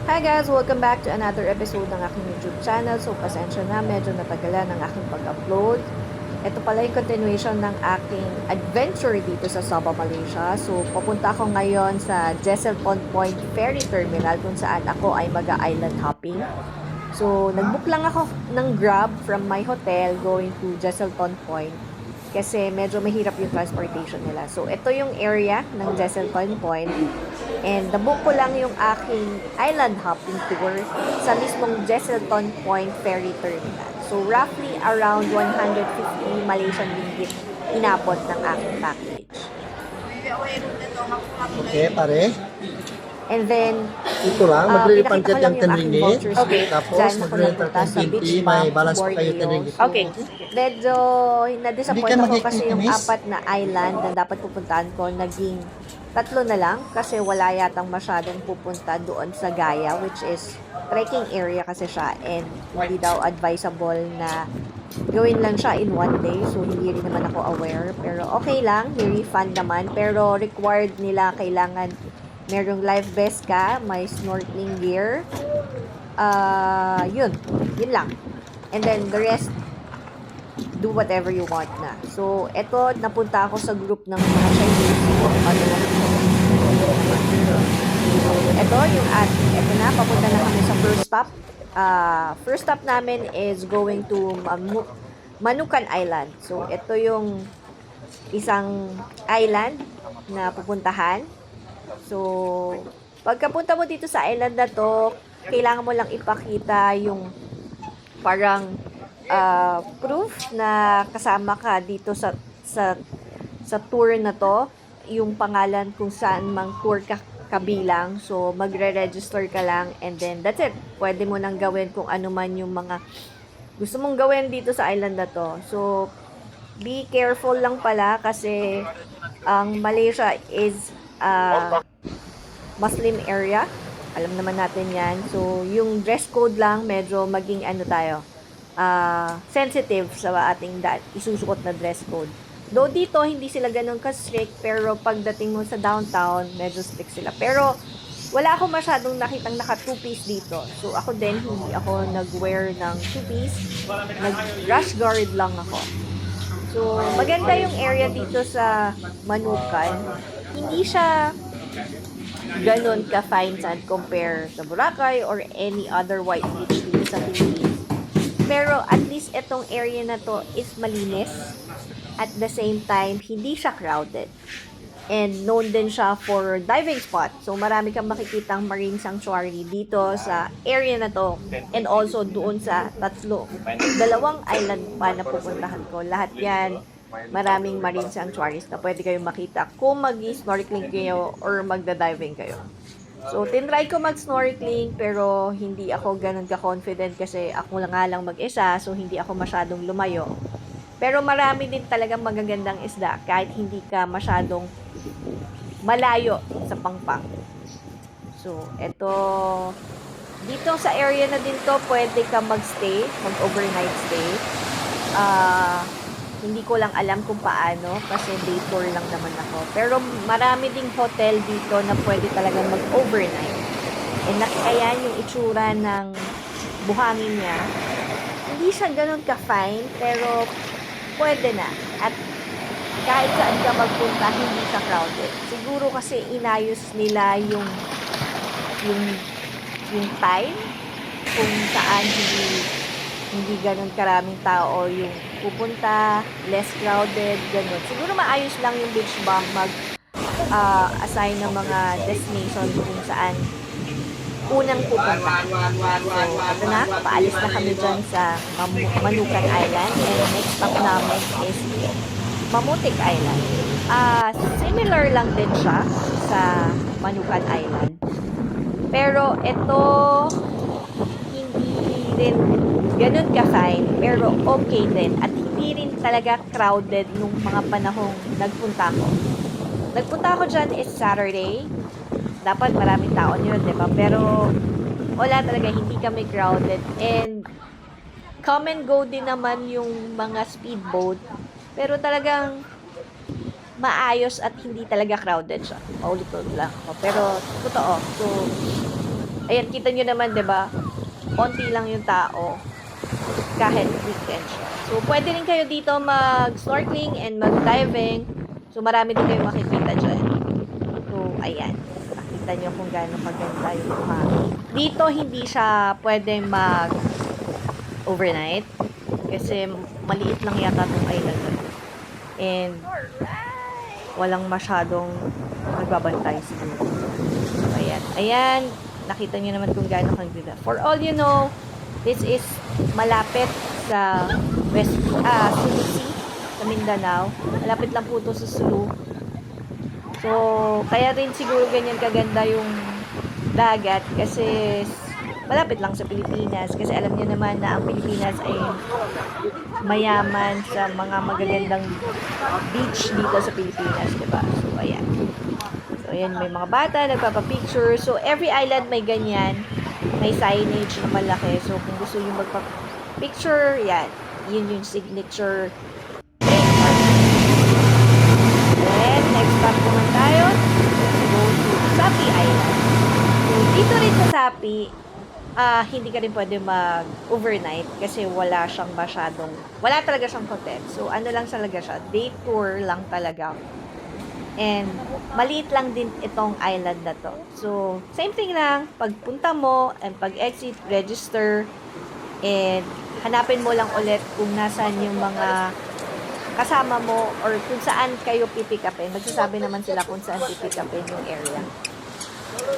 Hi guys! Welcome back to another episode ng aking YouTube channel. So, pasensya na, medyo natagalan ang aking pag-upload. Ito pala yung continuation ng aking adventure dito sa Sabah, Malaysia. So, papunta ako ngayon sa Jessel Point Ferry Terminal kung saan ako ay mag-island hopping. So, nag-book lang ako ng Grab from my hotel going to Jesselton Point kasi medyo mahirap yung transportation nila. So, ito yung area ng Jesselton Point and nabook ko lang yung aking island hopping tour sa mismong Jesselton Point Ferry Terminal. So, roughly around 150 Malaysian ringgit inabot ng aking package. Okay, pare. And then, Ito lang, magre-refund pinakita ka ko lang ng yung 10 aking ringgit. vouchers. Okay. Tapos, Dyan ako magre-refund napunta ka sa ng Beach 20, may Bump, balance pa kayo 10 Borneo. ringgit. Okay. Medyo na-disappoint Hindi ka ako kasi yung makikimiss? apat na island na dapat pupuntahan ko, naging tatlo na lang kasi wala yatang masyadong pupunta doon sa Gaya, which is trekking area kasi siya and hindi daw advisable na gawin lang siya in one day. So, hindi rin naman ako aware. Pero okay lang, ni-refund naman. Pero required nila, kailangan merong life vest ka, may snorkeling gear. Yun lang. And then, the rest, do whatever you want na. So, eto, napunta ako sa group ng mga Chinese. Eto na, papunta na kami sa first stop. First stop namin is going to Manukan Island. So, ito yung isang island na pupuntahan. So, pagkapunta mo dito sa island na to, kailangan mo lang ipakita yung parang proof na kasama ka dito sa tour na to, yung pangalan kung saan mang tour ka kabilang. So, magre-register ka lang and then that's it. Pwede mo nang gawin kung ano man yung mga gusto mong gawin dito sa island na to. So, be careful lang pala kasi ang Malaysia is Muslim area. Alam naman natin yan. So, yung dress code lang, medyo maging sensitive sa ating isusukot na dress code. Though dito, hindi sila ganun ka-strict, pero pagdating mo sa downtown, medyo strict sila. Pero, wala ako masyadong nakitang naka two-piece dito. So, ako din, hindi ako nag-wear ng two-piece. Nag-rash guard lang ako. So, maganda yung area dito sa Manukan. Hindi siya ganun ka-fine sand compare sa Boracay or any other white beach dito sa Philippines. Pero at least itong area na to is malinis. At the same time, hindi siya crowded. And known din siya for diving spot. So marami kang makikitang marine sanctuary dito sa area na to. And also doon sa dalawang island pa na pupuntahan ko. Lahat yan, maraming marine sanctuaries na pwede kayong makita kung mag-snorkeling kayo or magda-diving kayo. So, tinry ko mag-snorkeling pero hindi ako ganun ka-confident kasi ako lang mag-isa, so hindi ako masyadong lumayo. Pero marami din talagang magagandang isda kahit hindi ka masyadong malayo sa pangpang. So, dito sa area na din to, pwede ka mag-stay, mag-overnight stay. Hindi ko lang alam kung paano kasi day tour lang naman ako. Pero marami ding hotel dito na pwede talagang mag-overnight. And nakikayan yung itsura ng buhangin niya. Hindi siya ganun ka-fine, pero pwede na. At kahit saan ka magpunta, hindi siya crowded. Siguro kasi inayos nila yung time kung saan hindi ganun karaming tao yung pupunta, less crowded, ganun. Siguro maayos lang yung beach bump assign ng mga destination kung saan unang pupunta. So, ito na, paalis na kami dyan sa Manukan Island and next stop namin is Mamutik Island. Similar lang din siya sa Manukan Island. Pero ito, hindi rin ganun ka-fine, pero okay din. At hindi rin talaga crowded nung mga panahong nagpunta ko. Nagpunta ako dyan is Saturday. Dapat maraming tao yun, di ba? Pero wala talaga, hindi kami crowded. And come and go din naman yung mga speedboat. Pero talagang maayos at hindi talaga crowded siya. Paulit-ulit lang ako. Pero totoo. So, Ayan, kita nyo naman, 'di ba? Konti lang yung tao kahit weekend siya. So, pwede rin kayo dito mag-snorkeling and mag-diving. So, marami din kayong makikita dyan. So, ayan. Nakita nyo kung gaano kaganda yung mga. Dito, hindi siya pwedeng mag-overnight. Kasi maliit lang yata itong island na to. And walang masyadong nagbabantay siguro. So, ayan. Ayan. Nakita nyo naman kung gaano kaganda. For all you know, this is malapit sa Sulu Sea, sa Mindanao. Malapit lang po ito sa Sulu. So, kaya rin siguro ganyan kaganda yung dagat kasi malapit lang sa Pilipinas. Kasi alam niyo naman na ang Pilipinas ay mayaman sa mga magagandang beach dito sa Pilipinas, diba? So, ayan. So, ayan, may mga bata, nagpapapicture. So, every island may ganyan. May signage na malaki. So, kung gusto yung magpa-picture, yan. Yun yung signature trademark. Then, next stop naman tayo. Let's go to Sapi Island. So, dito rin sa Sapi, hindi ka rin pwede mag-overnight kasi wala talaga siyang hotel. So, ano lang talaga siya, day tour lang talaga. And, maliit lang din itong island na to. So, same thing lang, pagpunta mo, and pag-exit, register, and hanapin mo lang ulit kung nasan yung mga kasama mo or kung saan kayo pipick upin. Magsasabi naman sila kung saan pipick upin yung area.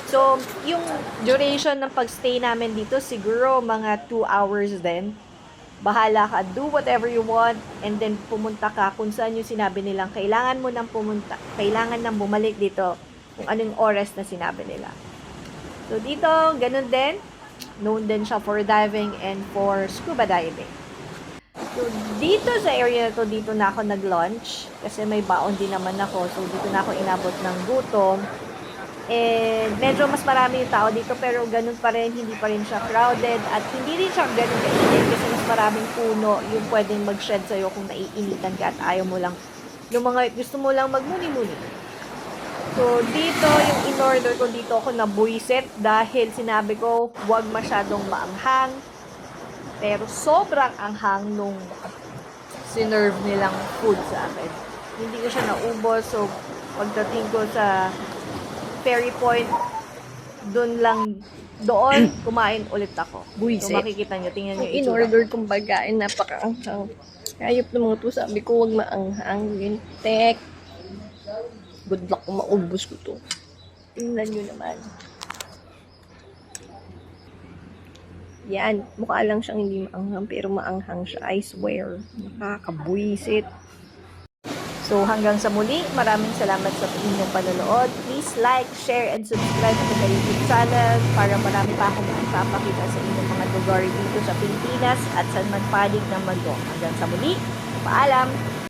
So, yung duration ng pagstay namin dito, siguro mga 2 hours din. Bahala ka, do whatever you want, and then pumunta ka kung saan yung sinabi nilang kailangan mo nang pumunta, kailangan nang bumalik dito kung anong oras na sinabi nila. So, dito, ganun din. Known din siya for diving and for scuba diving. So, dito sa area na to, dito na ako nag-lunch kasi may baon din naman ako. So, dito na ako inabot ng gutom. And medyo mas marami yung tao dito pero ganun pa rin, hindi pa rin siya crowded at hindi rin siya ganun kainit kasi mas maraming puno yung pwedeng mag-shed sa'yo kung naiinitan ka at ayaw mo lang, yung mga gusto mo lang magmuni-muni. So, dito, yung in-order ko dito ako nabuisit dahil sinabi ko, huwag masyadong maanghang. Pero sobrang anghang nung sinerve nilang food sa akin. Hindi ko siya naubos. So, pagdating ko sa Ferry Point, doon, kumain ulit ako. Buisit. So, makikita nyo, tingnan nyo Yung in-order kong pagkain, napaka-anghang. Ayop na mga to, sabi ko, wag maanghang. Yun, tek. Good luck kung maubos ko to. Tingnan nyo naman. Yan, mukha lang siyang hindi maanghang, pero maanghang siya, I swear. Nakakabuisit. So, hanggang sa muli, maraming salamat sa inyong panonood. Please like, share, and subscribe to the YouTube channel para marami pa akong ipapakita sa inyong mga lugar dito sa Pilipinas at sa man panig ng mundo. Hanggang sa muli, paalam!